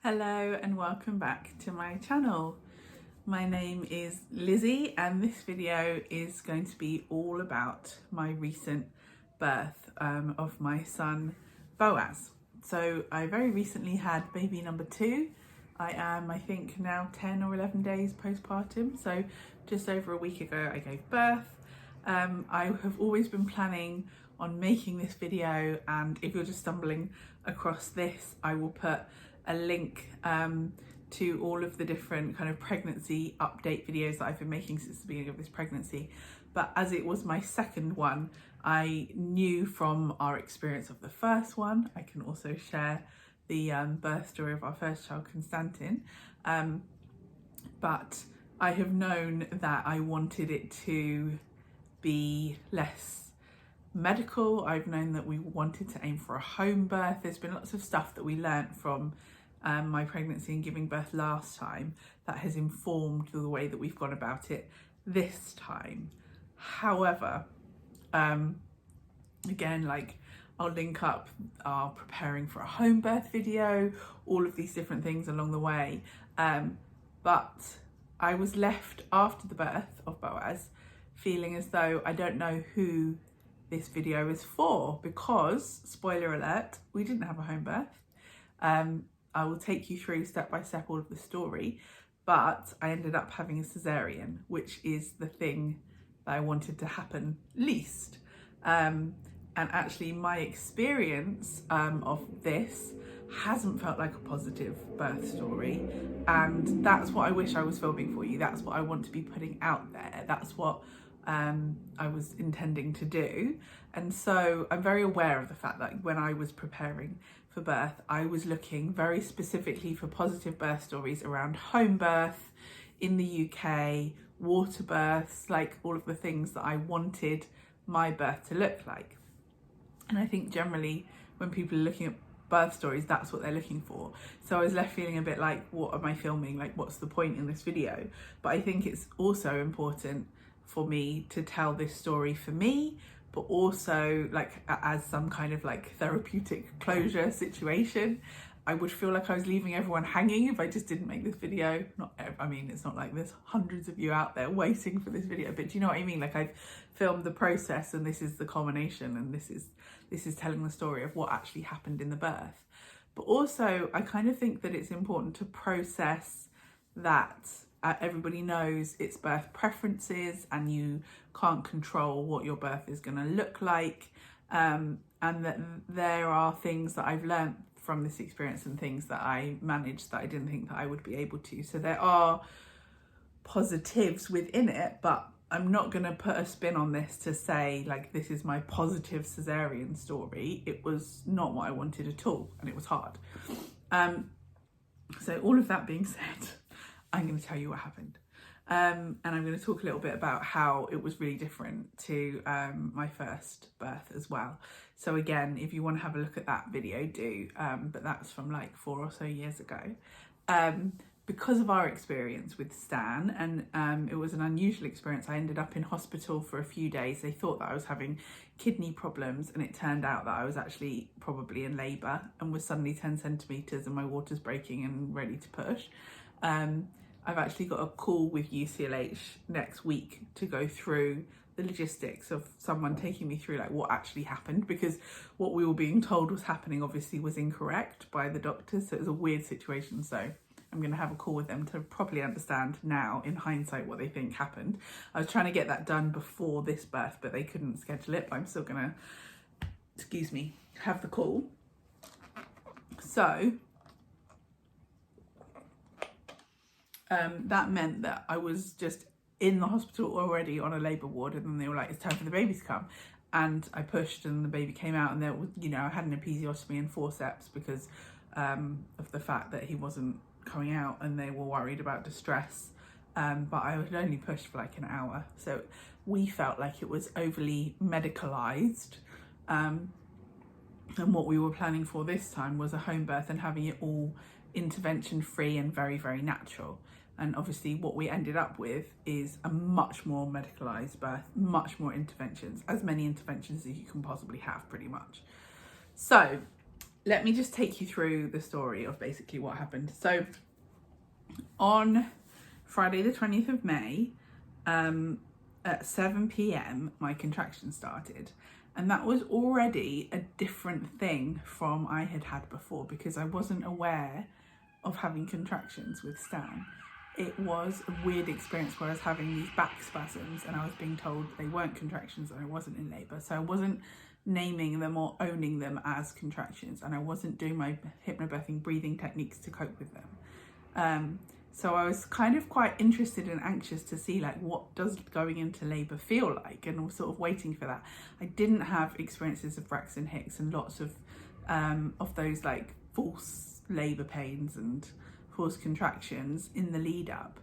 Hello and welcome back to my channel. My name is Lizzie and this video is going to be all about my recent birth of my son Boaz. So I very recently had baby number 2. I am, I think, now 10 or 11 days postpartum, so just over a week ago I gave birth. I have always been planning on making this video, and if you're just stumbling across this, I will put a link to all of the different kind of pregnancy update videos that I've been making since the beginning of this pregnancy. But as it was my second one, I knew from our experience of the first one, I can also share the birth story of our first child, Constantin, but I have known that I wanted it to be less medical. I've known that we wanted to aim for a home birth. There's been lots of stuff that we learnt from my pregnancy and giving birth last time that has informed the way that we've gone about it this time. However, again, like, I'll link up our preparing for a home birth video, all of these different things along the way. But I was left after the birth of Boaz feeling as though I don't know who this video is for, because, spoiler alert, we didn't have a home birth. I will take you through step by step all of the story, but I ended up having a Caesarean, which is the thing that I wanted to happen least. And actually my experience of this hasn't felt like a positive birth story, and that's what I wish I was filming for you. That's what I want to be putting out there. That's what I was intending to do. And so I'm very aware of the fact that when I was preparing for birth, I was looking very specifically for positive birth stories around home birth in the UK, water births, like all of the things that I wanted my birth to look like. And I think generally when people are looking at birth stories, that's what they're looking for. So I was left feeling a bit like, what am I filming? Like, what's the point in this video? But I think it's also important for me to tell this story for me, but also like as some kind of like therapeutic closure situation. I would feel like I was leaving everyone hanging if I just didn't make this video. I mean, it's not like there's hundreds of you out there waiting for this video, but do you know what I mean? Like, I've filmed the process and this is the culmination, and this is telling the story of what actually happened in the birth. But also I kind of think that it's important to process that everybody knows it's birth preferences and you can't control what your birth is going to look like, and that there are things that I've learned from this experience and things that I managed that I didn't think that I would be able to. So there are positives within it, but I'm not going to put a spin on this to say like this is my positive Caesarean story. It was not what I wanted at all, and it was hard. So all of that being said, I'm going to tell you what happened. And I'm going to talk a little bit about how it was really different to my first birth as well. So again, if you want to have a look at that video, do, but that's from like 4 or so years ago. Because of our experience with Stan, and it was an unusual experience, I ended up in hospital for a few days. They thought that I was having kidney problems, and it turned out that I was actually probably in labour and was suddenly 10 centimetres and my water's breaking and ready to push. I've actually got a call with UCLH next week to go through the logistics of someone taking me through like what actually happened, because what we were being told was happening obviously was incorrect by the doctors. So it was a weird situation. So I'm going to have a call with them to properly understand now in hindsight what they think happened. I was trying to get that done before this birth, but they couldn't schedule it, but I'm still going to, have the call. So that meant that I was just in the hospital already on a labour ward, and then they were like, it's time for the baby to come. And I pushed and the baby came out, and there was, I had an episiotomy and forceps because of the fact that he wasn't coming out and they were worried about distress. But I was only pushed for like an hour. So we felt like it was overly medicalised. And what we were planning for this time was a home birth and having it all intervention free and very, very natural. And obviously what we ended up with is a much more medicalised birth, much more interventions, as many interventions as you can possibly have pretty much. So let me just take you through the story of basically what happened. So on Friday the 20th of May, at 7 p.m, my contractions started. And that was already a different thing from I had had before, because I wasn't aware of having contractions with Stan. It was a weird experience where I was having these back spasms and I was being told they weren't contractions and I wasn't in labour. So I wasn't naming them or owning them as contractions, and I wasn't doing my hypnobirthing breathing techniques to cope with them. So I was kind of quite interested and anxious to see like what does going into labour feel like, and I was sort of waiting for that. I didn't have experiences of Braxton Hicks and lots of those like false labour pains and forced contractions in the lead up.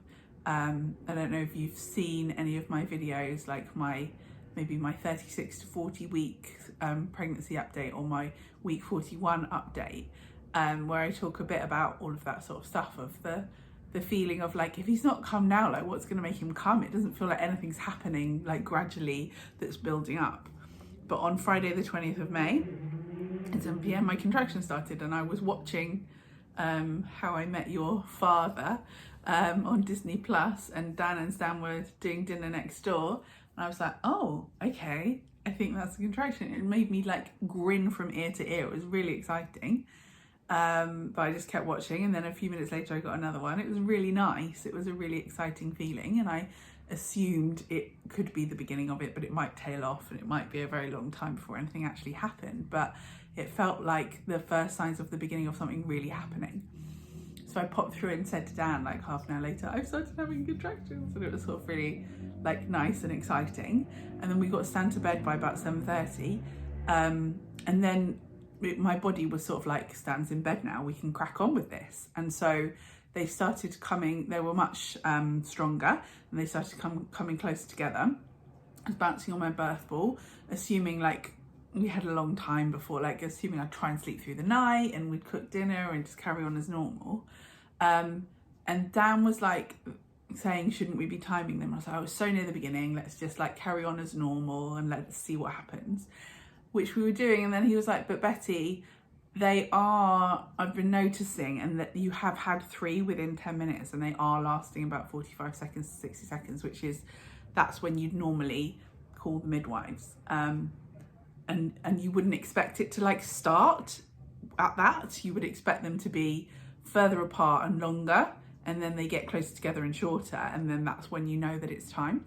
I don't know if you've seen any of my videos, like maybe my 36 to 40 week pregnancy update or my week 41 update, where I talk a bit about all of that sort of stuff, of the feeling of like, if he's not come now, like what's going to make him come? It doesn't feel like anything's happening like gradually that's building up. But on Friday the 20th of May at 7 p.m, my contraction started, and I was watching How I Met Your Father on Disney Plus, and Dan and Stan were doing dinner next door, and I was like, oh, okay, I think that's a contraction. It made me like grin from ear to ear. It was really exciting. But I just kept watching, and then a few minutes later I got another one. It was really nice. It was a really exciting feeling, and I assumed it could be the beginning of it, but it might tail off and it might be a very long time before anything actually happened. But it felt like the first signs of the beginning of something really happening. So I popped through and said to Dan like half an hour later, I've started having contractions, and it was sort of really like nice and exciting. And then we got Stan to bed by about 7:30, and then my body was sort of like, Stan's in bed now, we can crack on with this. And so they started coming, they were much stronger, and they started coming closer together. I was bouncing on my birth ball, assuming like we had a long time before, like assuming I'd try and sleep through the night and we'd cook dinner and just carry on as normal. And Dan was like saying, shouldn't we be timing them? I was like, I was so near the beginning, let's just like carry on as normal and let's see what happens. Which we were doing, and then he was like, but Betty, I've been noticing, and that you have had 3 within 10 minutes and they are lasting about 45 seconds to 60 seconds, that's when you'd normally call the midwives. And you wouldn't expect it to like start at that. You would expect them to be further apart and longer, and then they get closer together and shorter, and then that's when you know that it's time.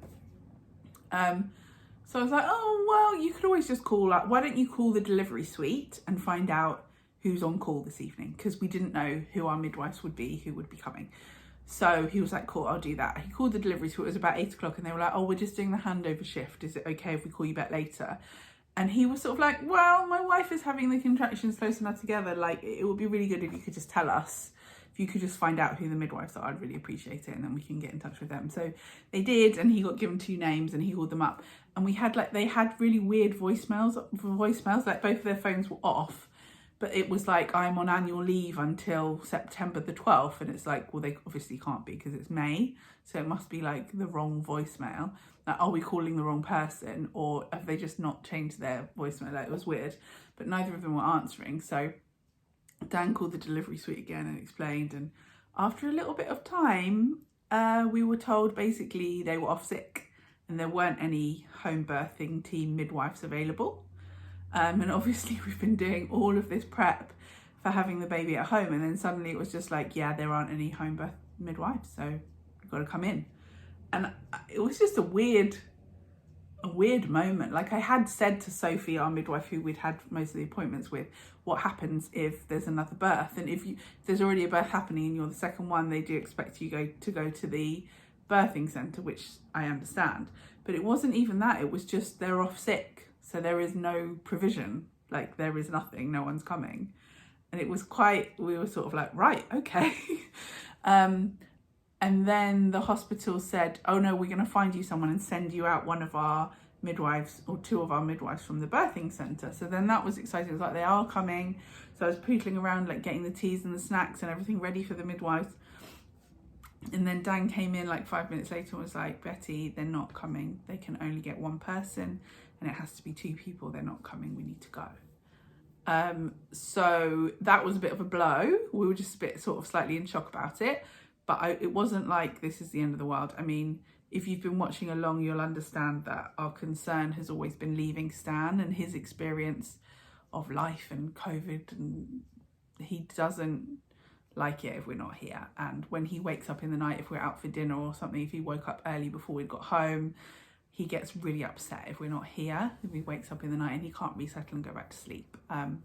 So I was like, oh, well, you could always just call up. Why don't you call the delivery suite and find out who's on call this evening? Because we didn't know who our midwives would be, who would be coming. So he was like, cool, I'll do that. He called the delivery suite. It was about 8 o'clock, and they were like, oh, we're just doing the handover shift. Is it okay if we call you back later? And he was sort of like, well, my wife is having the contractions close enough together. Like, it would be really good if you could just tell us. If you could just find out who the midwives are, I'd really appreciate it, and then we can get in touch with them. So they did, and he got given 2 names, and he called them up. And they had really weird voicemails, like both of their phones were off, but it was like, I'm on annual leave until September the 12th. And it's like, well, they obviously can't be because it's May. So it must be like the wrong voicemail. Like, are we calling the wrong person, or have they just not changed their voicemail? Like, it was weird, but neither of them were answering. So Dan called the delivery suite again and explained. And after a little bit of time, we were told basically they were off sick and there weren't any home birthing team midwives available. And obviously we've been doing all of this prep for having the baby at home, and then suddenly it was just like, yeah, there aren't any home birth midwives, so you've got to come in. And it was just a weird moment. Like, I had said to Sophie, our midwife, who we'd had most of the appointments with, what happens if there's another birth, and if there's already a birth happening and you're the second one, they do expect you to go to the birthing centre, which I understand. But it wasn't even that, it was just they're off sick, so there is no provision, like there is nothing, no one's coming. And it was we were sort of like, right, okay. And then the hospital said, oh no, we're going to find you someone and send you out one of our midwives, or 2 of our midwives from the birthing centre. So then that was exciting. It was like, they are coming. So I was pootling around, like getting the teas and the snacks and everything ready for the midwives. And then Dan came in like 5 minutes later and was like, Betty, they're not coming. They can only get 1 person, and it has to be 2 people. They're not coming. We need to go. So that was a bit of a blow. We were just a bit sort of slightly in shock about it, but it wasn't like this is the end of the world. I mean, if you've been watching along, you'll understand that our concern has always been leaving Stan and his experience of life and COVID, and he doesn't like it if we're not here. And when he wakes up in the night, if we're out for dinner or something, if he woke up early before we got home, he gets really upset if we're not here. If he wakes up in the night and he can't resettle and go back to sleep. And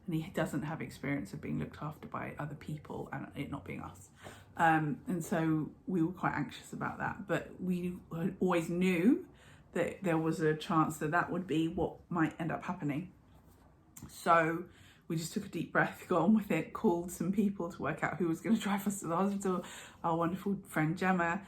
he doesn't have experience of being looked after by other people and it not being us. And so we were quite anxious about that, but we always knew that there was a chance that that would be what might end up happening. So we just took a deep breath, got on with it, called some people to work out who was going to drive us to the hospital. Our wonderful friend Gemma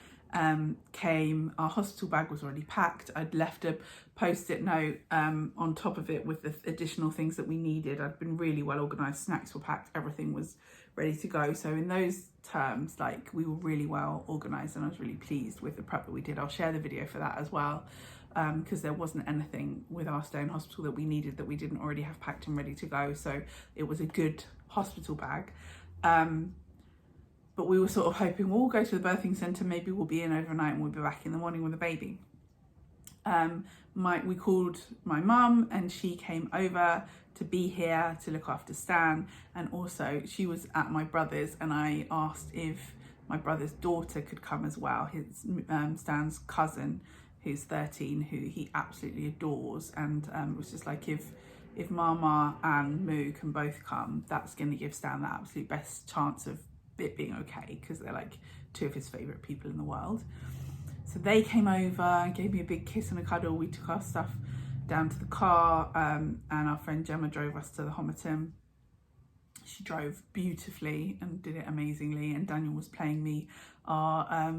came. Our hospital bag was already packed. I'd left a post-it note on top of it with the additional things that we needed. I'd been really well organised, snacks were packed, everything was ready to go. So in those terms, like, we were really well organised, and I was really pleased with the prep that we did. I'll share the video for that as well, because there wasn't anything with our stay in hospital that we needed that we didn't already have packed and ready to go. So it was a good hospital bag. But we were sort of hoping, we'll go to the birthing centre, maybe we'll be in overnight and we'll be back in the morning with the baby. We called my mum and she came over to be here to look after Stan, and also she was at my brother's, and I asked if my brother's daughter could come as well, his Stan's cousin, who's 13, who he absolutely adores. And it was just like, if Mama and Moo can both come, that's going to give Stan the absolute best chance of it being okay, because they're like two of his favourite people in the world. So they came over and gave me a big kiss and a cuddle. We took our stuff down to the car, and our friend Gemma drove us to the Homerton. She drove beautifully and did it amazingly, and Daniel was playing me our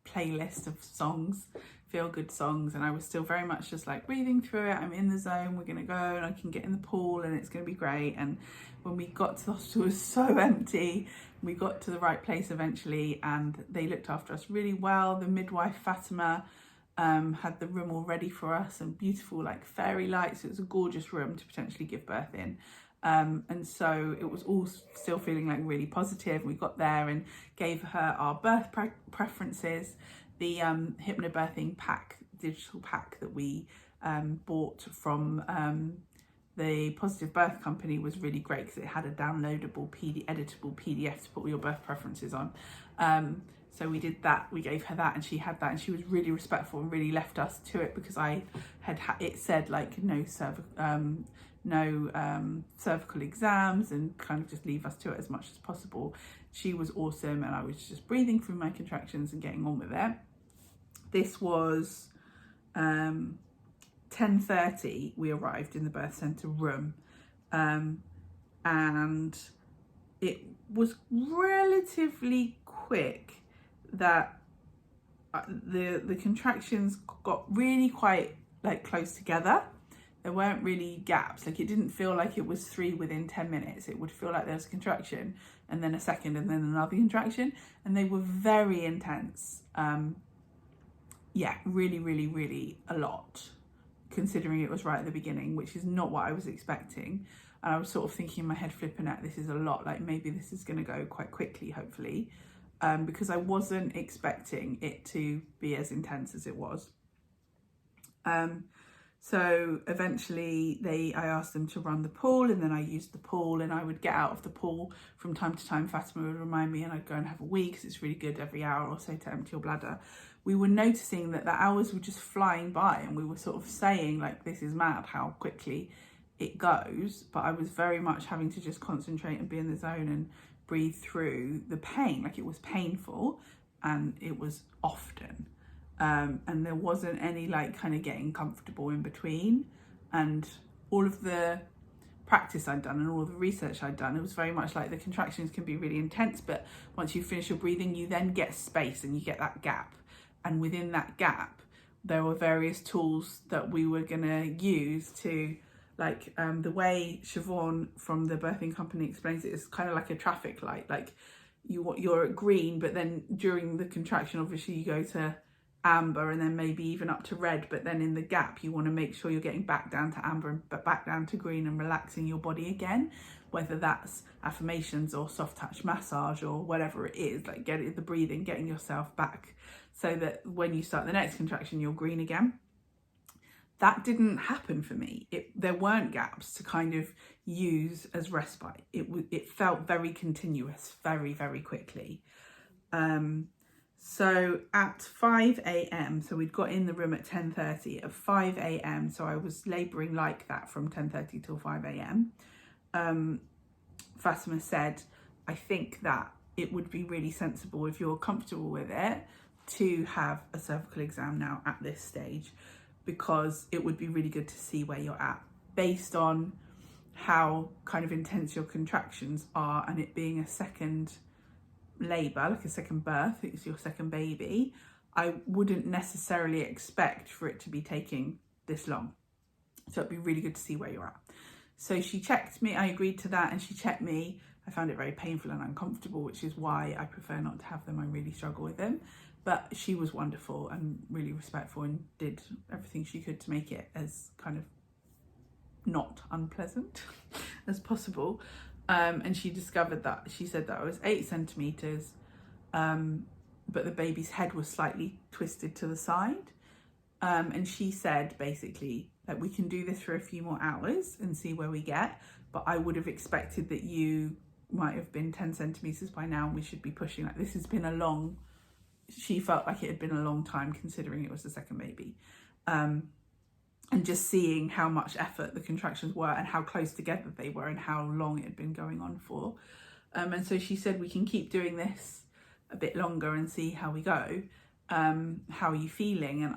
playlist of songs, feel good songs, and I was still very much just like breathing through it. I'm in the zone, we're gonna go and I can get in the pool and it's gonna be great. And when we got to the hospital, it was so empty. We got to the right place eventually and they looked after us really well. The midwife Fatima had the room all ready for us, and beautiful like fairy lights. It was a gorgeous room to potentially give birth in. And so it was all still feeling like really positive. We got there and gave her our birth preferences. The hypnobirthing pack, digital pack that we bought from the Positive Birth Company was really great, because it had a downloadable editable PDF to put all your birth preferences on. So we did that, we gave her that, and she had that, and she was really respectful and really left us to it, because I had it said like no cervical exams, and kind of just leave us to it as much as possible. She was awesome, and I was just breathing through my contractions and getting on with it. This was 10:30, we arrived in the birth centre room, and it was relatively quick that the contractions got really quite like close together. There weren't really gaps. Like, it didn't feel like it was 3 within 10 minutes. It would feel like there was a contraction and then a second and then another contraction, and they were very intense. Yeah, really, really, really a lot, considering it was right at the beginning, which is not what I was expecting. And I was sort of thinking in my head, flipping out, this is a lot, like maybe this is going to go quite quickly, hopefully, because I wasn't expecting it to be as intense as it was. So eventually I asked them to run the pool, and then I used the pool, and I would get out of the pool from time to time. Fatima would remind me, and I'd go and have a wee, because it's really good every hour or so to empty your bladder. We were noticing that the hours were just flying by, and we were sort of saying like, this is mad how quickly it goes. But I was very much having to just concentrate and be in the zone and breathe through the pain. Like, it was painful and it was often. And there wasn't any like kind of getting comfortable in between. And all of the practice I'd done and all the research I'd done, it was very much like the contractions can be really intense, but once you finish your breathing, you then get space and you get that gap. And within that gap, there were various tools that we were gonna use to, like, the way Siobhan from the birthing company explains it is kind of like a traffic light. Like, you're at green, but then during the contraction, obviously you go to amber and then maybe even up to red, but then in the gap you want to make sure you're getting back down to amber but back down to green and relaxing your body again, whether that's affirmations or soft touch massage or whatever it is, like getting the breathing, getting yourself back so that when you start the next contraction you're green again. That didn't happen for me. There weren't gaps to kind of use as respite. It felt very continuous, very, very quickly. So at 5 a.m, so we'd got in the room at 10:30, at 5 a.m, so I was labouring like that from 10:30 till 5 a.m. Fatima said, I think that it would be really sensible, if you're comfortable with it, to have a cervical exam now at this stage, because it would be really good to see where you're at based on how kind of intense your contractions are, and it being a second labour, like a second birth, it's your second baby. I wouldn't necessarily expect for it to be taking this long, so it'd be really good to see where you're at. So she checked me, I agreed to that, and she checked me. I found it very painful and uncomfortable, which is why I prefer not to have them. I really struggle with them. But she was wonderful and really respectful and did everything she could to make it as kind of not unpleasant as possible. And she discovered that, she said that I was 8 centimetres, but the baby's head was slightly twisted to the side. And she said basically that we can do this for a few more hours and see where we get, but I would have expected that you might have been 10 centimetres by now and we should be pushing. Like, this has been a long, she felt like it had been a long time considering it was the second baby. And just seeing how much effort the contractions were and how close together they were and how long it had been going on for. And so she said, we can keep doing this a bit longer and see how we go. How are you feeling? And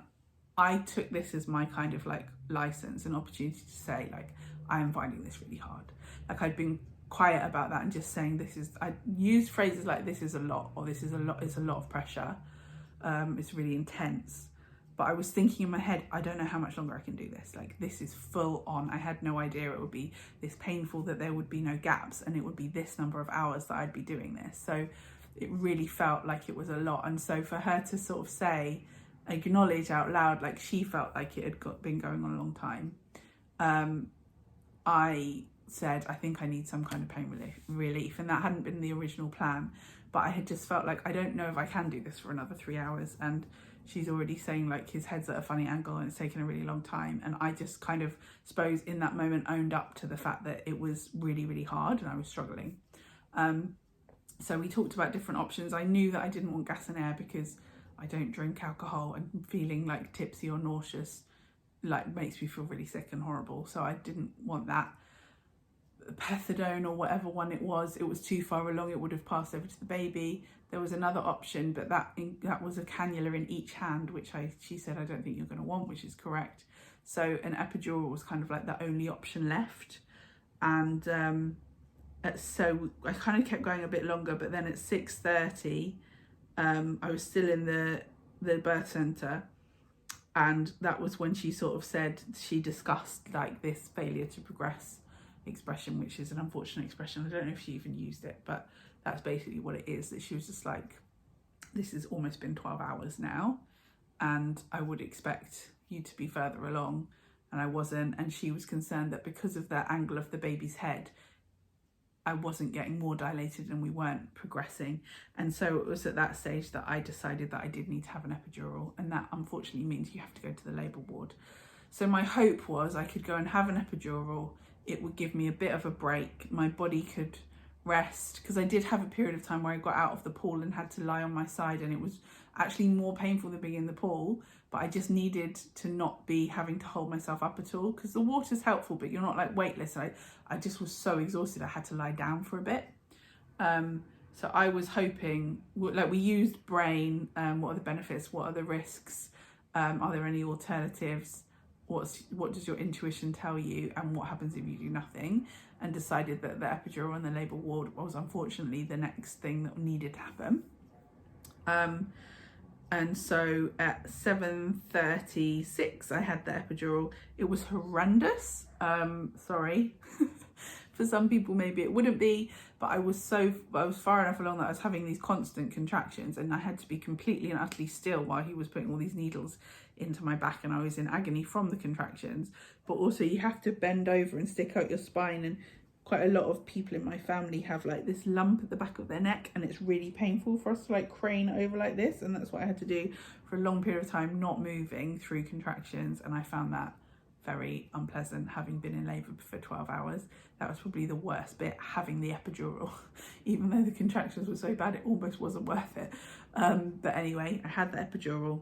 I took this as my kind of like license and opportunity to say, like, I am finding this really hard. Like, I'd been quiet about that and just saying I used phrases like this is a lot, or this is a lot, it's a lot of pressure, it's really intense. But I was thinking in my head, I don't know how much longer I can do this. Like, this is full on. I had no idea it would be this painful, that there would be no gaps, and it would be this number of hours that I'd be doing this. So it really felt like it was a lot. And so for her to sort of say, acknowledge out loud, like she felt like it had been going on a long time, I said, I think I need some kind of pain relief. And that hadn't been the original plan. But I had just felt like, I don't know if I can do this for another 3 hours. And she's already saying like his head's at a funny angle and it's taken a really long time. And I just kind of, suppose in that moment, owned up to the fact that it was really, really hard and I was struggling. So we talked about different options. I knew that I didn't want gas and air because I don't drink alcohol, and feeling like tipsy or nauseous like makes me feel really sick and horrible. So I didn't want that. Pethidone or whatever one it was too far along. It would have passed over to the baby. There was another option, but that was a cannula in each hand, which she said, I don't think you're going to want, which is correct. So an epidural was kind of like the only option left. And so I kind of kept going a bit longer, but then at 6:30 I was still in the birth centre, and that was when she sort of said, she discussed like this failure to progress expression, which is an unfortunate expression. I don't know if she even used it, but that's basically what it is. That she was just like, this has almost been 12 hours now and I would expect you to be further along, and I wasn't. And she was concerned that because of the angle of the baby's head, I wasn't getting more dilated and we weren't progressing. And so it was at that stage that I decided that I did need to have an epidural, and that unfortunately means you have to go to the labour ward. So my hope was I could go and have an epidural. It would give me a bit of a break. My body could rest, because I did have a period of time where I got out of the pool and had to lie on my side, and it was actually more painful than being in the pool, but I just needed to not be having to hold myself up at all, because the water's helpful, but you're not like weightless. I just was so exhausted I had to lie down for a bit. So I was hoping, like, we used brain, what are the benefits, what are the risks, are there any alternatives, what does your intuition tell you, and what happens if you do nothing, and decided that the epidural and the labour ward was unfortunately the next thing that needed to happen. And so at 7:36 I had the epidural. It was horrendous, sorry For some people, maybe it wouldn't be, but I was far enough along that I was having these constant contractions, and I had to be completely and utterly still while he was putting all these needles into my back, and I was in agony from the contractions. But also you have to bend over and stick out your spine, and quite a lot of people in my family have like this lump at the back of their neck, and it's really painful for us to like crane over like this, and that's what I had to do for a long period of time, not moving through contractions. And I found that very unpleasant, having been in labour for 12 hours. That was probably the worst bit, having the epidural. Even though the contractions were so bad, it almost wasn't worth it. But anyway, I had the epidural,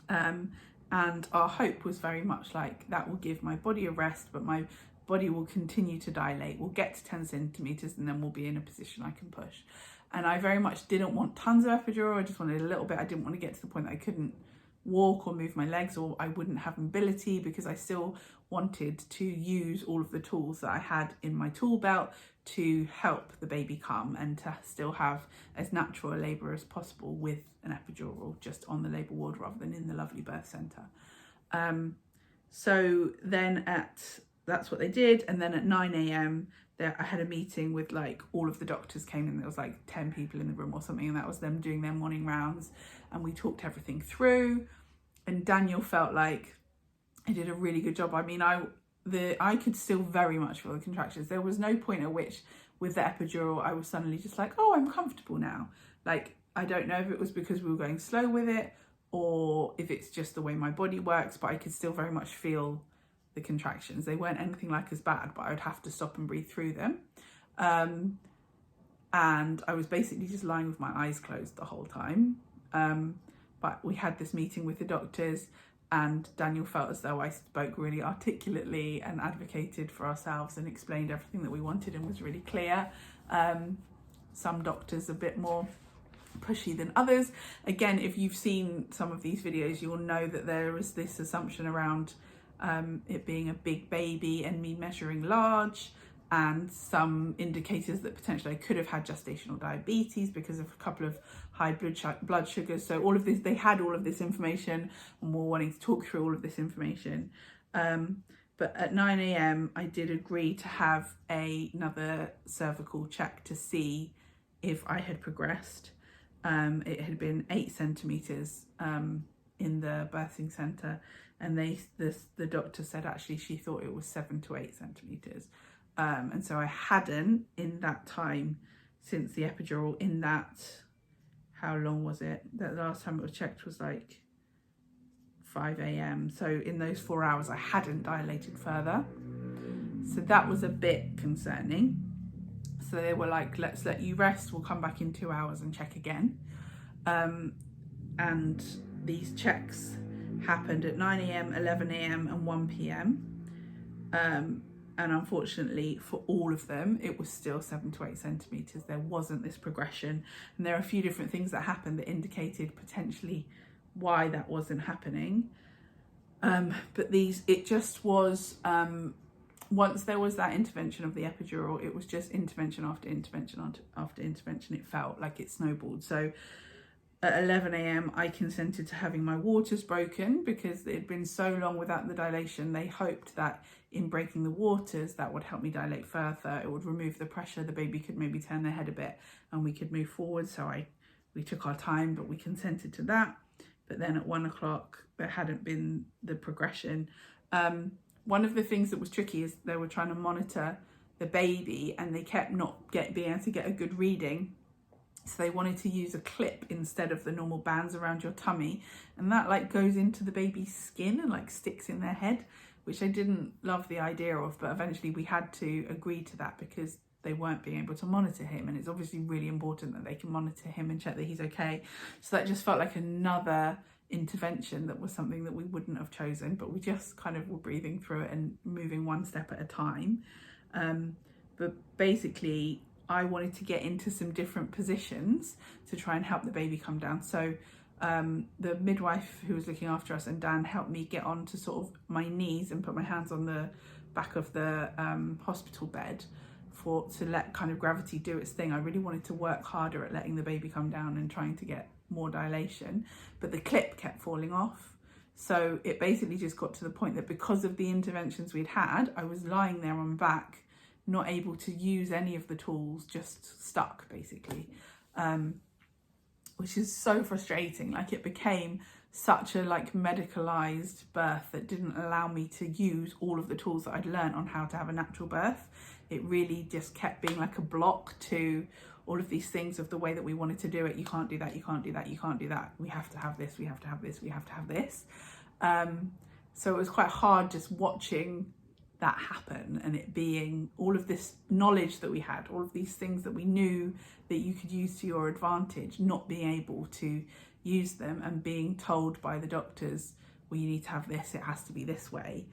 and our hope was very much like that will give my body a rest, but my body will continue to dilate. We'll get to 10 centimetres and then we'll be in a position I can push. And I very much didn't want tons of epidural. I just wanted a little bit. I didn't want to get to the point that I couldn't walk or move my legs, or I wouldn't have mobility, because I still wanted to use all of the tools that I had in my tool belt to help the baby come, and to still have as natural a labour as possible with an epidural, just on the labour ward rather than in the lovely birth centre. So then that's what they did. And then at 9 a.m. I had a meeting with like all of the doctors came in. There was like 10 people in the room or something, and that was them doing their morning rounds, and we talked everything through. And Daniel felt like I did a really good job. I mean, I could still very much feel the contractions. There was no point at which with the epidural I was suddenly just like, oh, I'm comfortable now. Like, I don't know if it was because we were going slow with it, or if it's just the way my body works, but I could still very much feel the contractions. They weren't anything like as bad, but I would have to stop and breathe through them. And I was basically just lying with my eyes closed the whole time. But we had this meeting with the doctors, and Daniel felt as though I spoke really articulately and advocated for ourselves and explained everything that we wanted and was really clear. Some doctors a bit more pushy than others. Again, if you've seen some of these videos, you'll know that there is this assumption around it being a big baby and me measuring large, and some indicators that potentially I could have had gestational diabetes because of a couple of high blood sugars. So all of this, they had all of this information and were wanting to talk through all of this information. But at 9 a.m. I did agree to have another cervical check to see if I had progressed. It had been 8 centimetres in the birthing centre, and the doctor said actually she thought it was 7 to 8 centimetres. And so I hadn't, in that time since the epidural, in that, how long was it? The last time it was checked was like 5 a.m. So in those 4 hours, I hadn't dilated further. So that was a bit concerning. So they were like, let's let you rest. We'll come back in 2 hours and check again. And these checks happened at 9 a.m, 11 a.m. and 1 p.m. And unfortunately for all of them, it was still 7 to 8 centimetres. There wasn't this progression. And there are a few different things that happened that indicated potentially why that wasn't happening. But it just was, once there was that intervention of the epidural, it was just intervention after intervention after intervention. It felt like it snowballed. So at 11 a.m, I consented to having my waters broken because it had been so long without the dilation. They hoped that in breaking the waters, that would help me dilate further. It would remove the pressure. The baby could maybe turn their head a bit and we could move forward. So we took our time, but we consented to that. But then at 1 o'clock, there hadn't been the progression. One of the things that was tricky is they were trying to monitor the baby and they kept not being able to get a good reading. So they wanted to use a clip instead of the normal bands around your tummy. And that like goes into the baby's skin and like sticks in their head, which I didn't love the idea of, but eventually we had to agree to that because they weren't being able to monitor him. And it's obviously really important that they can monitor him and check that he's okay. So that just felt like another intervention that was something that we wouldn't have chosen, but we just kind of were breathing through it and moving one step at a time. But basically, I wanted to get into some different positions to try and help the baby come down. So the midwife who was looking after us and Dan helped me get onto sort of my knees and put my hands on the back of the hospital bed to let kind of gravity do its thing. I really wanted to work harder at letting the baby come down and trying to get more dilation, but the clip kept falling off. So it basically just got to the point that because of the interventions we'd had, I was lying there on my back not able to use any of the tools, just stuck basically, which is so frustrating. Like, it became such a like medicalized birth that didn't allow me to use all of the tools that I'd learned on how to have a natural birth. It really just kept being like a block to all of these things of the way that we wanted to do it. You can't do that, you can't do that, you can't do that. We have to have this, we have to have this, we have to have this. So it was quite hard just watching that happen, and it being all of this knowledge that we had, all of these things that we knew that you could use to your advantage, not being able to use them and being told by the doctors, well, you need to have this, it has to be this way.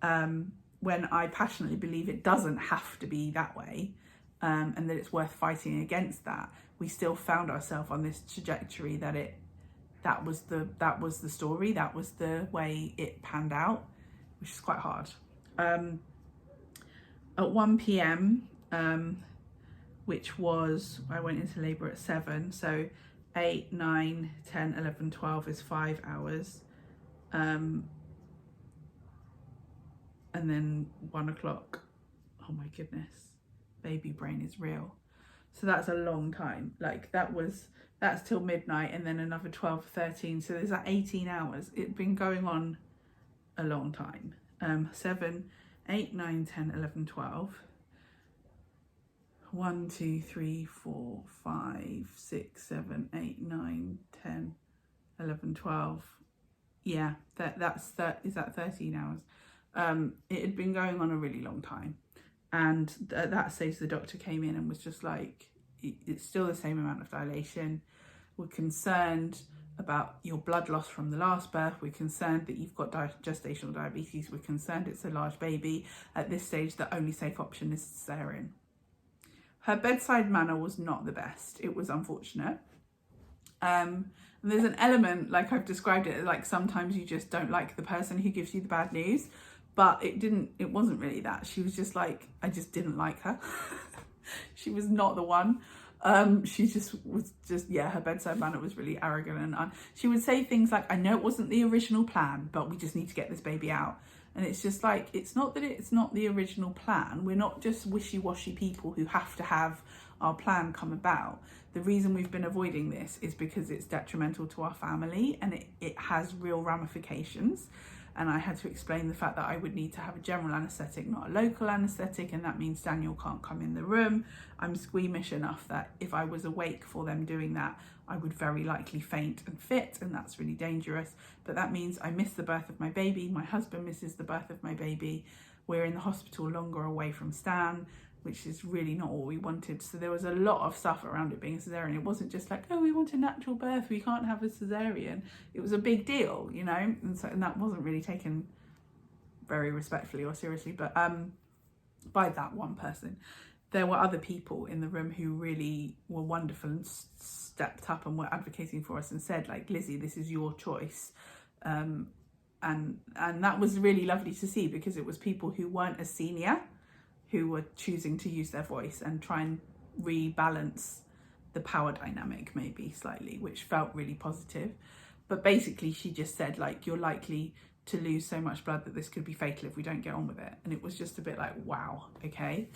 When I passionately believe it doesn't have to be that way, and that it's worth fighting against that, we still found ourselves on this trajectory that was the story, that was the way it panned out, which is quite hard. At 1 p.m, which was, I went into labour at 7, so 8, 9, 10, 11, 12 is 5 hours. And then 1 o'clock, oh my goodness, baby brain is real. So that's a long time. Like, that's till midnight, and then another 12, 13. So there's that 18 hours. It's been going on a long time. 7, 8, 9, 10, 11, 12. 1, 2, 3, 4, 5, 6, 7, 8, 9, 10, 11, 12. Yeah, is that 13 hours? It had been going on a really long time. And at that stage, the doctor came in and was just like, it's still the same amount of dilation. We're concerned about your blood loss from the last birth. We're concerned that you've got gestational diabetes. We're concerned it's a large baby. At this stage, the only safe option is Caesarean. Her bedside manner was not the best. It was unfortunate. And there's an element, like I've described it, like sometimes you just don't like the person who gives you the bad news, but it wasn't really that. She was just like, I just didn't like her. She was not the one. She was her bedside manner was really arrogant, and she would say things like, I know it wasn't the original plan, but we just need to get this baby out. And it's just like, it's not that it's not the original plan. We're not just wishy-washy people who have to have our plan come about. The reason we've been avoiding this is because it's detrimental to our family, and it has real ramifications. And I had to explain the fact that I would need to have a general anaesthetic, not a local anaesthetic, and that means Daniel can't come in the room. I'm squeamish enough that if I was awake for them doing that, I would very likely faint and fit, and that's really dangerous. But that means I miss the birth of my baby, my husband misses the birth of my baby, we're in the hospital longer away from Stan, which is really not what we wanted. So there was a lot of stuff around it being a caesarean. It wasn't just like, oh, we want a natural birth, we can't have a caesarean. It was a big deal, you know, and that wasn't really taken very respectfully or seriously, but by that one person. There were other people in the room who really were wonderful and stepped up and were advocating for us and said, like, Lizzie, this is your choice. And that was really lovely to see, because it was people who weren't as senior who were choosing to use their voice and try and rebalance the power dynamic maybe slightly, which felt really positive. But basically she just said, like, you're likely to lose so much blood that this could be fatal if we don't get on with it. And it was just a bit like, wow, okay.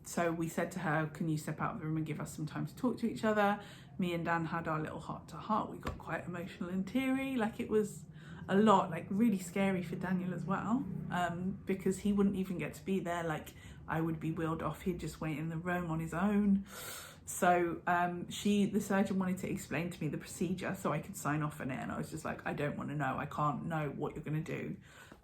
So we said to her, can you step out of the room and give us some time to talk to each other? Me and Dan had our little heart to heart. We got quite emotional and teary. Like, it was a lot, like really scary for Daniel as well, because he wouldn't even get to be there. Like, I would be wheeled off, he'd just wait in the room on his own. So the surgeon wanted to explain to me the procedure so I could sign off on it, and I was just like, I don't want to know, I can't know what you're going to do.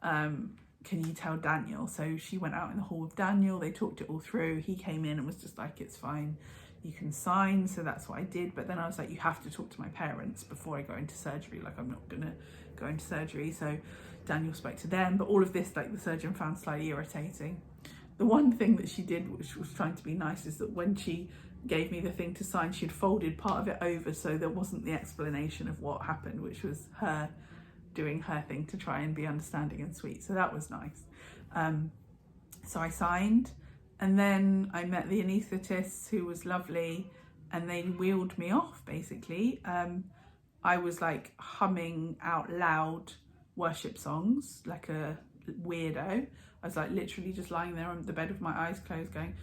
Can you tell Daniel? So she went out in the hall with Daniel, they talked it all through, he came in and was just like, it's fine, you can sign. So that's what I did. But then I was like, you have to talk to my parents before I go into surgery, like I'm not gonna go into surgery. So Daniel spoke to them, but all of this, like, the surgeon found slightly irritating. The one thing that she did, which was trying to be nice, is that when she gave me the thing to sign, she'd folded part of it over so there wasn't the explanation of what happened, which was her doing her thing to try and be understanding and sweet. So that was nice. So I signed, and then I met the anaesthetist, who was lovely, and they wheeled me off basically. I was like humming out loud worship songs, like a weirdo. I was like literally just lying there on the bed with my eyes closed going,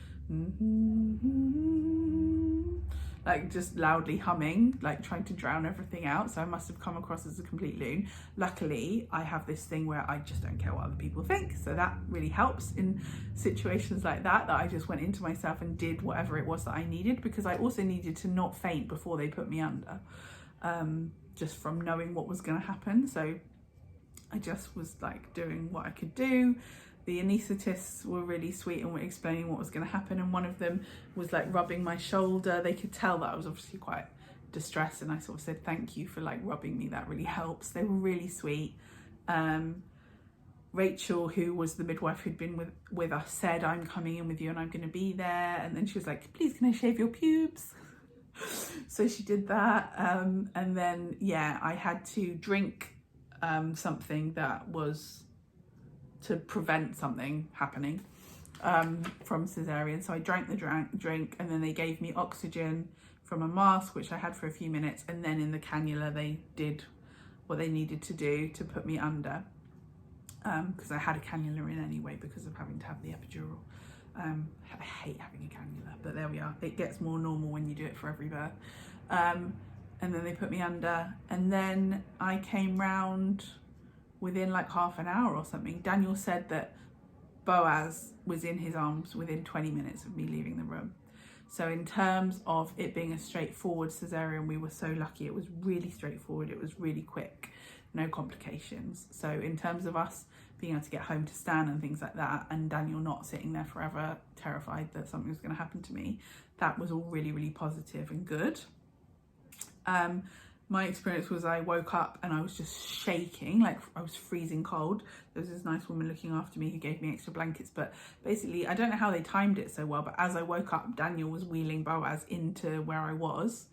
like just loudly humming, like trying to drown everything out. So I must have come across as a complete loon. Luckily, I have this thing where I just don't care what other people think. So that really helps in situations like that I just went into myself and did whatever it was that I needed, because I also needed to not faint before they put me under, just from knowing what was going to happen. So I just was like doing what I could do. The anaesthetists were really sweet and were explaining what was going to happen, and one of them was like rubbing my shoulder. They could tell that I was obviously quite distressed, and I sort of said thank you for like rubbing me, that really helps. They were really sweet. Rachel, who was the midwife who'd been with us, said, I'm coming in with you and I'm going to be there. And then she was like, please can I shave your pubes? So she did that, and then yeah, I had to drink something that was to prevent something happening from Caesarean. So I drank the drink, and then they gave me oxygen from a mask, which I had for a few minutes, and then in the cannula they did what they needed to do to put me under, because I had a cannula in anyway because of having to have the epidural. I hate having a cannula, but there we are. It gets more normal when you do it for every birth. And then they put me under, and then I came round within like half an hour or something. Daniel said that Boaz was in his arms within 20 minutes of me leaving the room. So in terms of it being a straightforward cesarean, we were so lucky. It was really straightforward. It was really quick, no complications. So in terms of us being able to get home to Stan and things like that, and Daniel not sitting there forever terrified that something was going to happen to me, that was all really, really positive and good. My experience was I woke up and I was just shaking, like I was freezing cold. There was this nice woman looking after me who gave me extra blankets, but basically I don't know how they timed it so well, but as I woke up, Daniel was wheeling Boaz into where I was,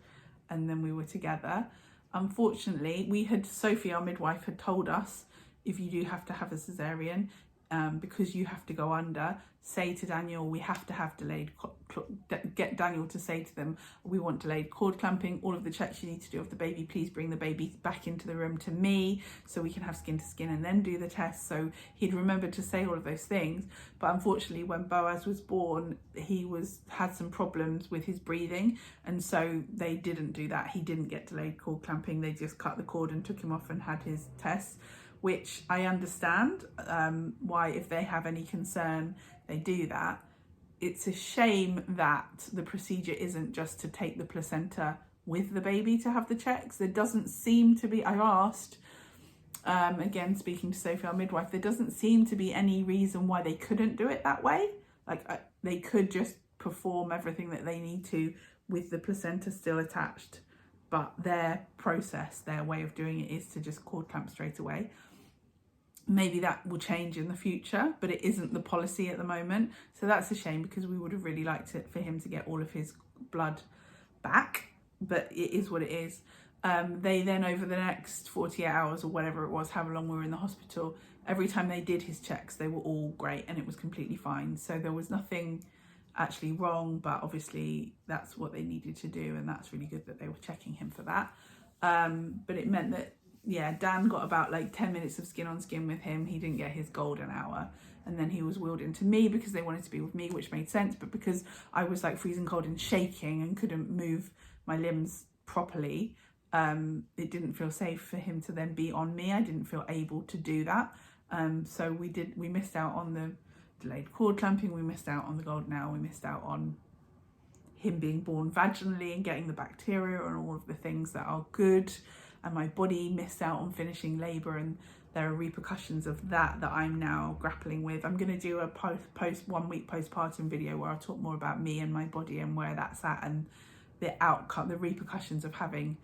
and then we were together. Unfortunately, Sophie, our midwife, had told us, if you do have to have a cesarean, because you have to go under, say to Daniel, we have to have get Daniel to say to them, we want delayed cord clamping, all of the checks you need to do of the baby, please bring the baby back into the room to me so we can have skin to skin and then do the test. So he'd remembered to say all of those things, but unfortunately when Boaz was born, he had some problems with his breathing, and so they didn't do that. He didn't get delayed cord clamping. They just cut the cord and took him off and had his tests, which I understand why, if they have any concern, they do that. It's a shame that the procedure isn't just to take the placenta with the baby to have the checks. There doesn't seem to be, I asked, again, speaking to Sophie, our midwife, there doesn't seem to be any reason why they couldn't do it that way. Like they could just perform everything that they need to with the placenta still attached. But their process, their way of doing it is to just cord clamp straight away. Maybe that will change in the future, but it isn't the policy at the moment. So that's a shame, because we would have really liked it for him to get all of his blood back, but it is what it is. They then, over the next 48 hours or whatever it was, however long we were in the hospital, every time they did his checks, they were all great and it was completely fine. So there was nothing actually wrong, but obviously that's what they needed to do, and that's really good that they were checking him for that. But it meant that, yeah, Dan got about like 10 minutes of skin on skin with him. He didn't get his golden hour, and then he was wheeled into me because they wanted to be with me, which made sense. But because I was like freezing cold and shaking and couldn't move my limbs properly, it didn't feel safe for him to then be on me. I didn't feel able to do that. So we missed out on the delayed cord clamping, we missed out on the golden hour, we missed out on him being born vaginally and getting the bacteria and all of the things that are good, and my body missed out on finishing labour, and there are repercussions of that I'm now grappling with. I'm going to do a post 1 week postpartum video where I'll talk more about me and my body and where that's at, and the outcome, the repercussions of having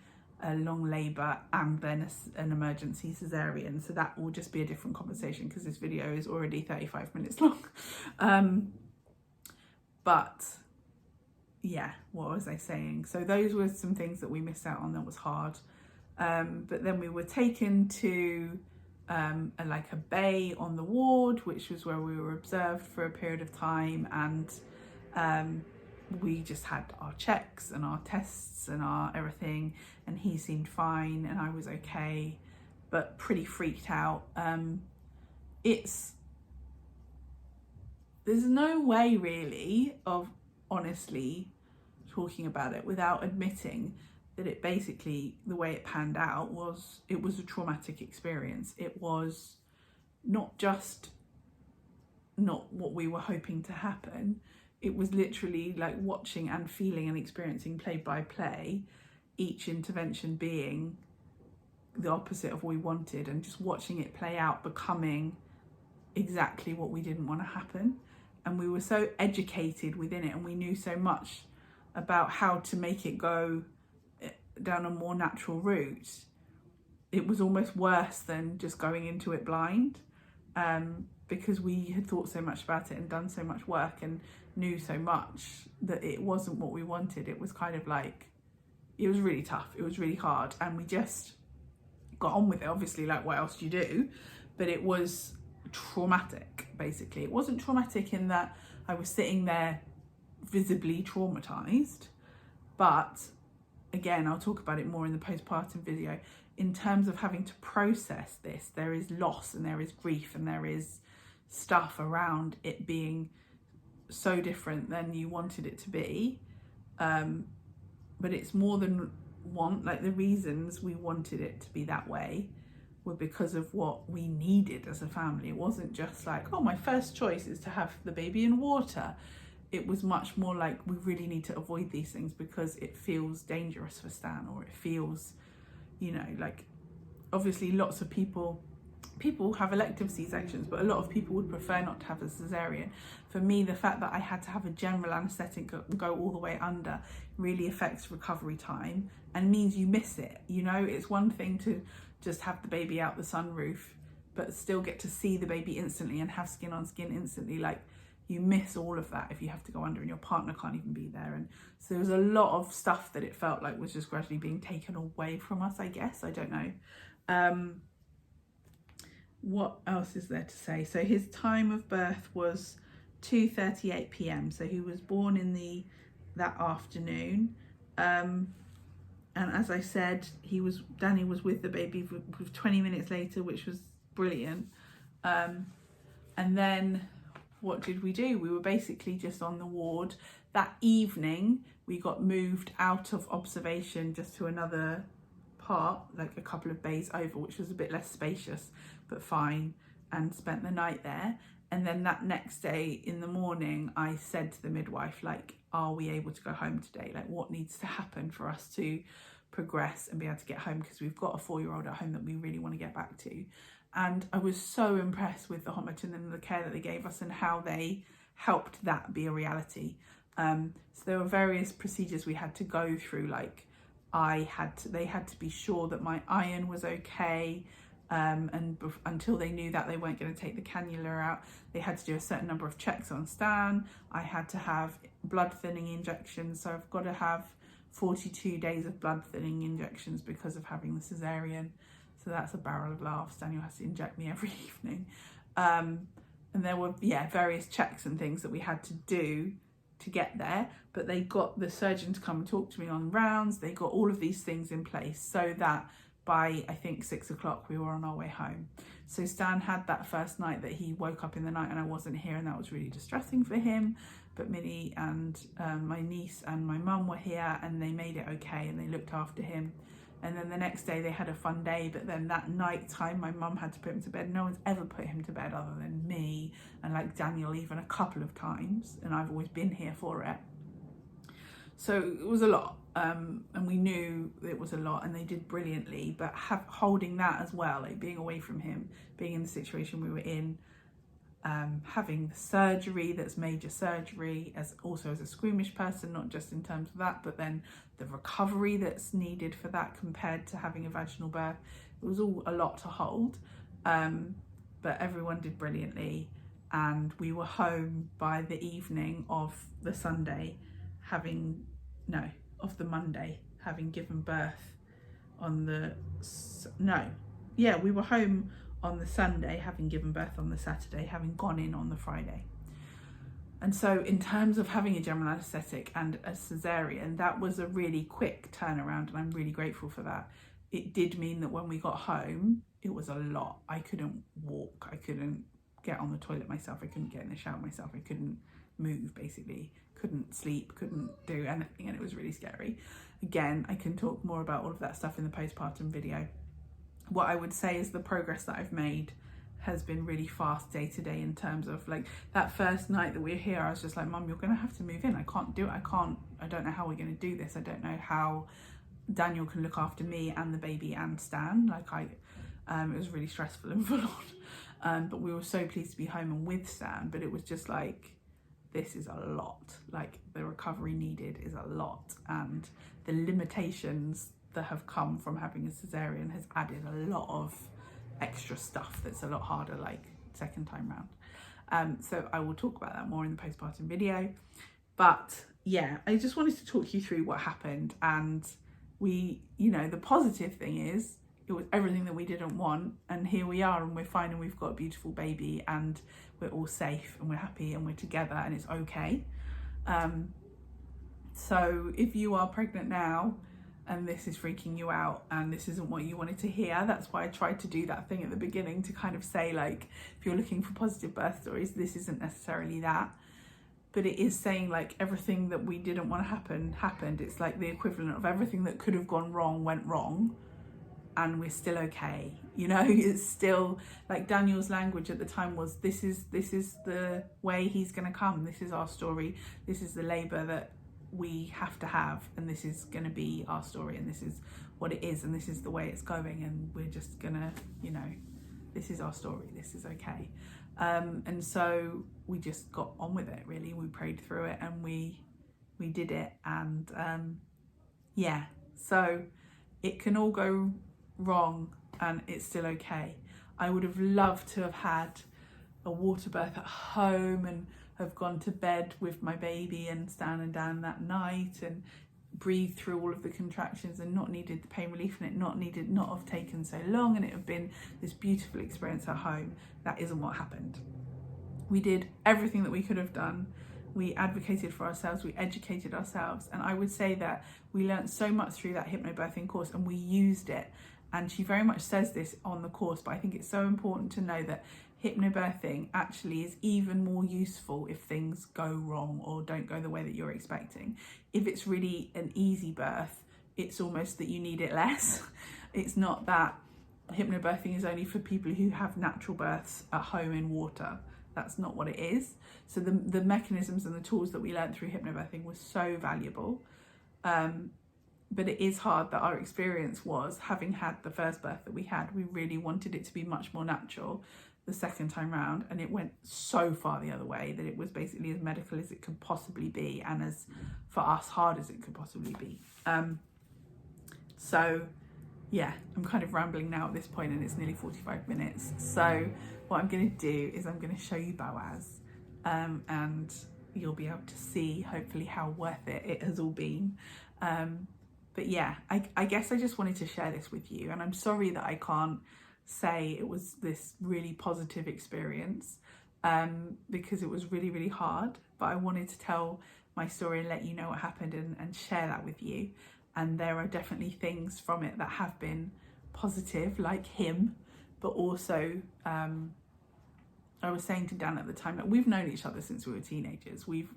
a long labour and then an emergency cesarean. So that will just be a different conversation, because this video is already 35 minutes long. But yeah, what was I saying? So those were some things that we missed out on that was hard. But then we were taken to a bay on the ward, which was where we were observed for a period of time, and we just had our checks and our tests and our everything, and he seemed fine and I was okay, but pretty freaked out. there's no way really of honestly talking about it without admitting that it basically, the way it panned out was, it was a traumatic experience. It was not just not what we were hoping to happen. It was literally like watching and feeling and experiencing play by play, each intervention being the opposite of what we wanted, and just watching it play out becoming exactly what we didn't want to happen. And we were so educated within it, and we knew so much about how to make it go down a more natural route. It was almost worse than just going into it blind, because we had thought so much about it and done so much work and knew so much that it wasn't what we wanted. It was kind of like, it was really tough, it was really hard, and we just got on with it, obviously, like what else do you do? But it was traumatic, basically. It wasn't traumatic in that I was sitting there visibly traumatized, but again, I'll talk about it more in the postpartum video. In terms of having to process this, there is loss and there is grief and there is stuff around it being so different than you wanted it to be, but it's more than like the reasons we wanted it to be that way were because of what we needed as a family. It wasn't just like, oh, my first choice is to have the baby in water. It was much more like, we really need to avoid these things because it feels dangerous for Stan, or it feels, you know, like, obviously lots of people have elective C-sections, but a lot of people would prefer not to have a cesarean. For me, the fact that I had to have a general anaesthetic go all the way under really affects recovery time and means you miss it. You know, it's one thing to just have the baby out the sunroof, but still get to see the baby instantly and have skin on skin instantly. Like, you miss all of that if you have to go under and your partner can't even be there. And so there was a lot of stuff that it felt like was just gradually being taken away from us, I guess. I don't know. What else is there to say? So his time of birth was 2:38 p.m. So he was born in that afternoon. And as I said, Danny was with the baby for 20 minutes later, which was brilliant. And then what did we do? We were basically just on the ward. That evening, we got moved out of observation just to another part, like a couple of bays over, which was a bit less spacious, but fine, and spent the night there. And then that next day in the morning, I said to the midwife, like, are we able to go home today? Like, what needs to happen for us to progress and be able to get home? Because we've got a 4-year-old at home that we really want to get back to. And I was so impressed with the Homerton and the care that they gave us and how they helped that be a reality. So there were various procedures we had to go through. Like, they had to be sure that my iron was okay. And until they knew that, they weren't going to take the cannula out. They had to do a certain number of checks on Stan. I had to have blood thinning injections. So I've got to have 42 days of blood thinning injections because of having the cesarean. So that's a barrel of laughs. Daniel has to inject me every evening. And there were, various checks and things that we had to do to get there. But they got the surgeon to come and talk to me on rounds. They got all of these things in place so that by, I think, 6 o'clock, we were on our way home. So Stan had that first night that he woke up in the night and I wasn't here, and that was really distressing for him. But Minnie and my niece and my mum were here, and they made it okay, and they looked after him. And then the next day they had a fun day, but then that night time my mum had to put him to bed. No one's ever put him to bed other than me and like Daniel even a couple of times, and I've always been here for it. So it was a lot, and we knew it was a lot, and they did brilliantly. But holding that as well, like being away from him, being in the situation we were in, having the surgery that's major surgery, as a squeamish person, not just in terms of that, but then the recovery that's needed for that compared to having a vaginal birth. It was all a lot to hold, but everyone did brilliantly, and we were home by the evening of the Sunday, of the Monday, having given birth on we were home on the Sunday, having given birth on the Saturday, having gone in on the Friday. And so in terms of having a general anaesthetic and a cesarean, that was a really quick turnaround, and I'm really grateful for that. It did mean that when we got home, it was a lot. I couldn't walk, I couldn't get on the toilet myself, I couldn't get in the shower myself, I couldn't move basically, couldn't sleep, couldn't do anything, and it was really scary. Again, I can talk more about all of that stuff in the postpartum video. What I would say is the progress that I've made has been really fast day to day, in terms of like that first night that we were here, I was just like, Mum, you're gonna have to move in. I can't do it. I don't know how we're gonna do this. I don't know how Daniel can look after me and the baby and Stan. It was really stressful and full on. But we were so pleased to be home and with Stan, but it was just like, this is a lot. Like, the recovery needed is a lot, and the limitations that have come from having a cesarean has added a lot of extra stuff that's a lot harder, like second time round. So I will talk about that more in the postpartum video. But yeah, I just wanted to talk you through what happened. And we, you know, the positive thing is it was everything that we didn't want, and here we are, and we're fine, and we've got a beautiful baby, and we're all safe, and we're happy, and we're together, and it's okay. So if you are pregnant now and this is freaking you out and this isn't what you wanted to hear, that's why I tried to do that thing at the beginning to kind of say, like, if you're looking for positive birth stories, this isn't necessarily that, but it is saying like everything that we didn't want to happen happened. It's like the equivalent of everything that could have gone wrong went wrong, and we're still okay. You know, it's still like Daniel's language at the time was, this is the way he's going to come. This is our story. This is the labor that we have to have, and this is going to be our story, and this is what it is, and this is the way it's going, and we're just gonna, you know, this is our story, this is okay. And so we just got on with it, really. We prayed through it, and we did it. And yeah, so it can all go wrong and it's still okay. I would have loved to have had a water birth at home and have gone to bed with my baby and Stan and Dan that night and breathed through all of the contractions and not needed the pain relief, and it not have taken so long, and it have been this beautiful experience at home. That isn't what happened. We did everything that we could have done. We advocated for ourselves, we educated ourselves, and I would say that we learned so much through that hypnobirthing course, and we used it. And she very much says this on the course, but I think it's so important to know that hypnobirthing actually is even more useful if things go wrong or don't go the way that you're expecting. If it's really an easy birth, it's almost that you need it less. It's not that hypnobirthing is only for people who have natural births at home in water. That's not what it is. So the mechanisms and the tools that we learned through hypnobirthing were so valuable. But it is hard that our experience was, having had the first birth that we had, we really wanted it to be much more natural the second time round, and it went so far the other way that it was basically as medical as it could possibly be, and as, for us, hard as it could possibly be. So yeah, I'm kind of rambling now at this point, and it's nearly 45 minutes. So what I'm going to do is I'm going to show you Boaz, and you'll be able to see hopefully how worth it has all been. But yeah, I guess I just wanted to share this with you, and I'm sorry that I can't say it was this really positive experience, because it was really, really hard, but I wanted to tell my story and let you know what happened and share that with you. And there are definitely things from it that have been positive, like him, but also I was saying to Dan at the time that we've known each other since we were teenagers. We've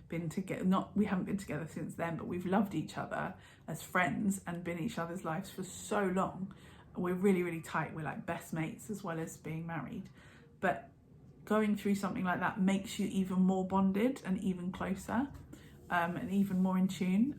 been together, we haven't been together since then, but we've loved each other as friends and been in each other's lives for so long. We're really, really tight. We're like best mates as well as being married. But going through something like that makes you even more bonded and even closer, and even more in tune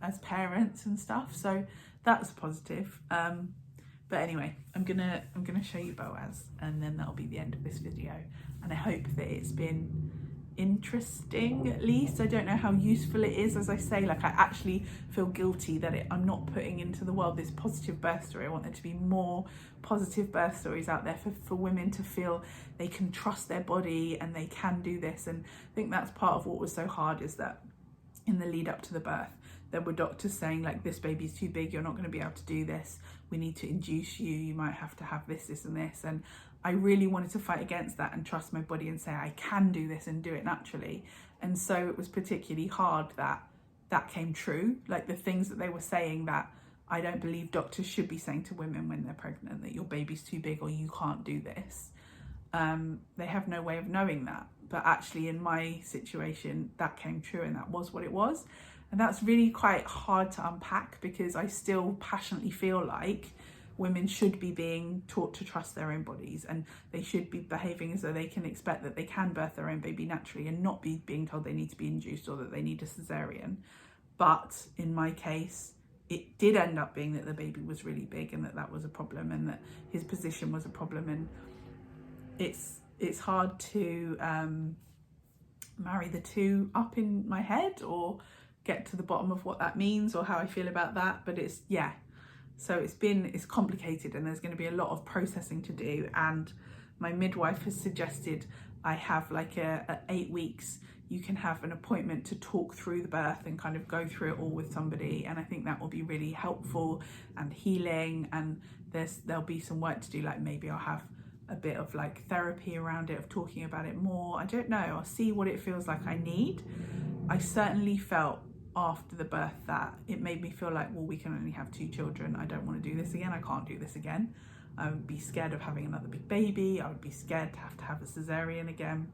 as parents and stuff. So that's positive. But anyway, I'm gonna show you Boaz, and then that'll be the end of this video. And I hope that it's been interesting, at least. I don't know how useful it is. As I say, like, I actually feel guilty that I'm not putting into the world this positive birth story. I want there to be more positive birth stories out there for women to feel they can trust their body and they can do this. And I think that's part of what was so hard, is that in the lead up to the birth, there were doctors saying, like, this baby's too big, you're not going to be able to do this, we need to induce you, you might have to have this, this and this. And I really wanted to fight against that and trust my body and say I can do this and do it naturally. And so it was particularly hard that that came true, like the things that they were saying that I don't believe doctors should be saying to women when they're pregnant, that your baby's too big or you can't do this. they have no way of knowing that. But actually in my situation, that came true and that was what it was. And that's really quite hard to unpack, because I still passionately feel like women should be being taught to trust their own bodies, and they should be behaving as though they can expect that they can birth their own baby naturally, and not be being told they need to be induced or that they need a caesarean. But in my case, it did end up being that the baby was really big, and that was a problem, and that his position was a problem. And it's hard to marry the two up in my head, or get to the bottom of what that means or how I feel about that. But it's it's complicated, and there's going to be a lot of processing to do. And my midwife has suggested I have like a 8 weeks, you can have an appointment to talk through the birth and kind of go through it all with somebody. And I think that will be really helpful and healing. And there'll be some work to do, like maybe I'll have a bit of like therapy around it, of talking about it more. I don't know, I'll see what it feels like I need. I certainly felt after the birth that it made me feel like, well, we can only have 2 children. I don't want to do this again. I can't do this again. I would be scared of having another big baby. I would be scared to have a caesarean again.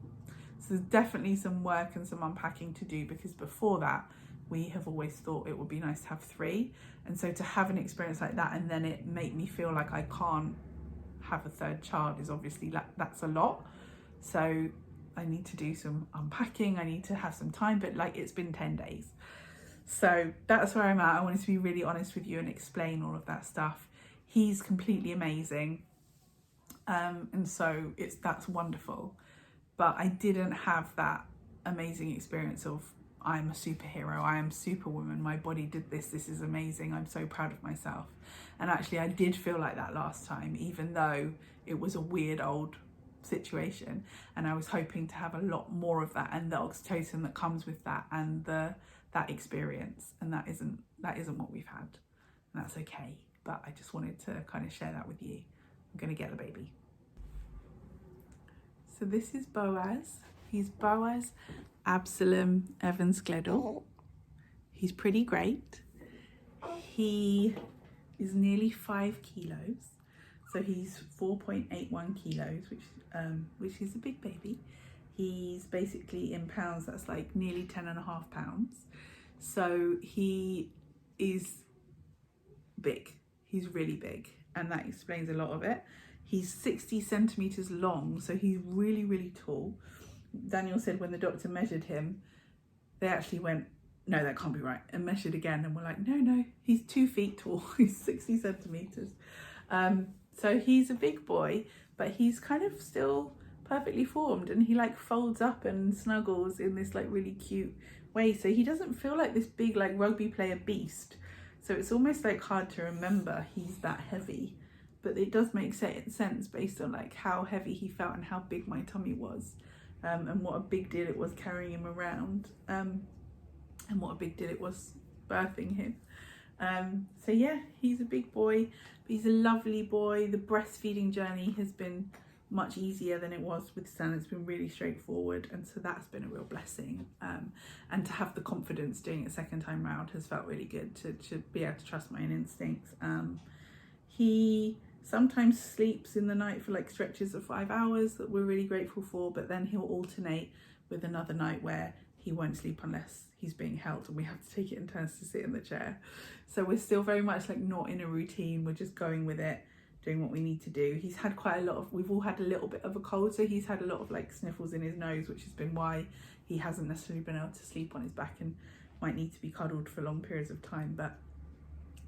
So there's definitely some work and some unpacking to do, because before that, we have always thought it would be nice to have 3. And so to have an experience like that, and then it make me feel like I can't have a 3rd child, is obviously that's a lot. So I need to do some unpacking. I need to have some time, but like, it's been 10 days. So that's where I'm at. I wanted to be really honest with you and explain all of that stuff. He's completely amazing. And so that's wonderful. But I didn't have that amazing experience of, I'm a superhero, I am superwoman, my body did this is amazing, I'm so proud of myself. And actually I did feel like that last time, even though it was a weird old situation. And I was hoping to have a lot more of that, and the oxytocin that comes with that, and that experience. And that isn't what we've had. And that's okay. But I just wanted to kind of share that with you. I'm going to get the baby. So this is Boaz. He's Boaz Absalom Evans Gledall. He's pretty great. He is nearly 5 kilos. So he's 4.81 kilos, which is a big baby. He's basically, in pounds, that's like nearly 10.5 pounds. So he is big. He's really big, and that explains a lot of it. He's 60 centimeters long, so he's really, really tall. Daniel said when the doctor measured him, they actually went, no, that can't be right, and measured again, and we're like, no, he's 2 feet tall. He's 60 centimeters. So he's a big boy, but he's kind of still perfectly formed, and he like folds up and snuggles in this like really cute way. So he doesn't feel like this big like rugby player beast. So it's almost like hard to remember he's that heavy, but it does make sense based on like how heavy he felt and how big my tummy was, and what a big deal it was carrying him around, and what a big deal it was birthing him. So yeah, he's a big boy, but he's a lovely boy. The breastfeeding journey has been much easier than it was with Stan. It's been really straightforward, and so that's been a real blessing. And to have the confidence doing it second time round has felt really good, to be able to trust my own instincts. He sometimes sleeps in the night for like stretches of 5 hours that we're really grateful for, but then he'll alternate with another night where he won't sleep unless he's being held, and we have to take it in turns to sit in the chair. So we're still very much like not in a routine, we're just going with it, doing what we need to do. He's had quite a lot of, we've all had a little bit of a cold, so he's had a lot of like sniffles in his nose, which has been why he hasn't necessarily been able to sleep on his back and might need to be cuddled for long periods of time. But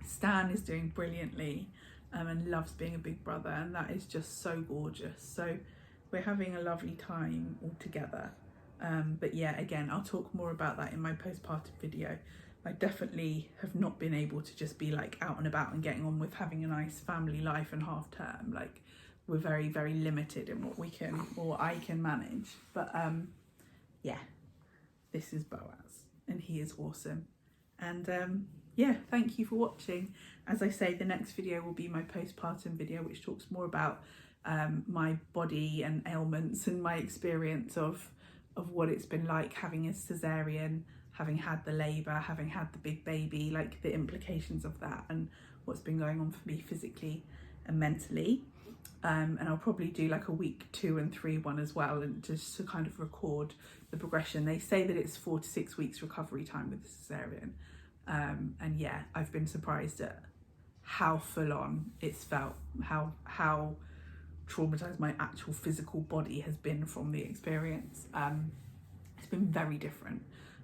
Stan is doing brilliantly, and loves being a big brother, and that is just so gorgeous. So we're having a lovely time all together. But yeah, again, I'll talk more about that in my postpartum video. I definitely have not been able to just be like out and about and getting on with having a nice family life and half term. Like, we're very, very limited in what we can, or I can manage. But yeah, this is Boaz, and he is awesome. And yeah, thank you for watching. As I say, the next video will be my postpartum video, which talks more about my body and ailments and my experience of what it's been like having a caesarean, having had the labour, having had the big baby, like the implications of that and what's been going on for me physically and mentally. And I'll probably do like a week 2 and 3 one as well, and just to kind of record the progression. They say that it's 4 to 6 weeks recovery time with the cesarean. And yeah, I've been surprised at how full on it's felt, how traumatized my actual physical body has been from the experience. It's been very different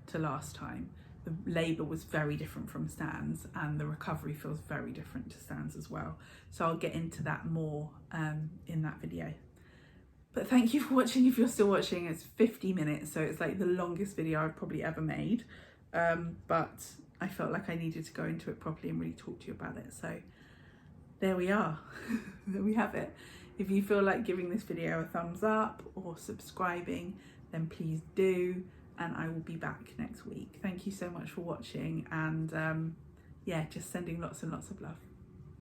to last time. The labour was very different from Stan's, and the recovery feels very different to Stan's as well. So I'll get into that more in that video. But thank you for watching. If you're still watching, it's 50 minutes, so it's like the longest video I've probably ever made. But I felt like I needed to go into it properly and really talk to you about it. So there we are. There we have it. If you feel like giving this video a thumbs up or subscribing, then please do. And I will be back next week. Thank you so much for watching, and yeah, just sending lots and lots of love.